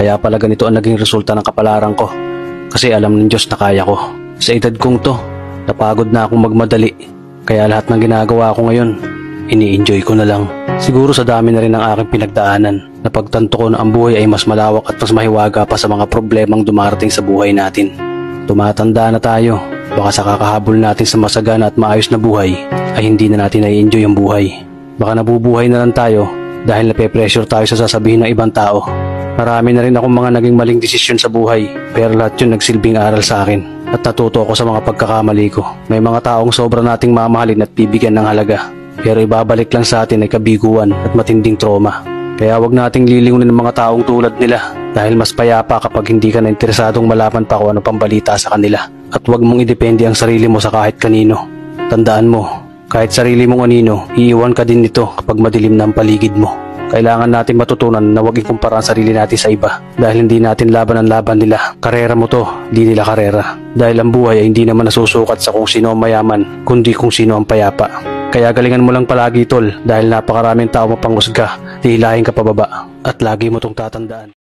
Kaya pala ganito ang naging resulta ng kapalaran ko. Kasi alam ng Diyos na kaya ko. Sa edad kong to, napagod na akong magmadali. Kaya lahat ng ginagawa ko ngayon, ini-enjoy ko na lang. Siguro sa dami na rin ng aking pinagdaanan, napagtanto ko na ang buhay ay mas malawak at mas mahiwaga pa sa mga problemang dumarating sa buhay natin. Tumatanda na tayo, baka sa kakahabol natin sa masagana at maayos na buhay, ay hindi na natin nai-enjoy ang buhay. Baka nabubuhay na lang tayo dahil nape-pressure tayo sa sasabihin ng ibang tao. Marami na rin akong mga naging maling desisyon sa buhay, pero lahat yun nagsilbing aral sa akin at natuto ako sa mga pagkakamali ko. May mga taong sobra nating mamahalin at bibigyan ng halaga, pero ibabalik lang sa atin ay kabiguan at matinding trauma. Kaya wag nating lilingunin ng mga taong tulad nila dahil mas payapa kapag hindi ka na interesadong malaman pa kung ano pang balita sa kanila. At wag mong idepende ang sarili mo sa kahit kanino. Tandaan mo, kahit sarili mong anino, iiwan ka din nito kapag madilim na ang paligid mo. Kailangan natin matutunan na wag ikumpara ang sarili natin sa iba dahil hindi natin laban ang laban nila. Karera mo to, di nila karera. Dahil ang buhay ay hindi naman nasusukat sa kung sino ang mayaman, kundi kung sino ang payapa. Kaya galingan mo lang palagi tol dahil napakaraming tao mapanghusga, hihilahin ka pababa at lagi mo tong tatandaan.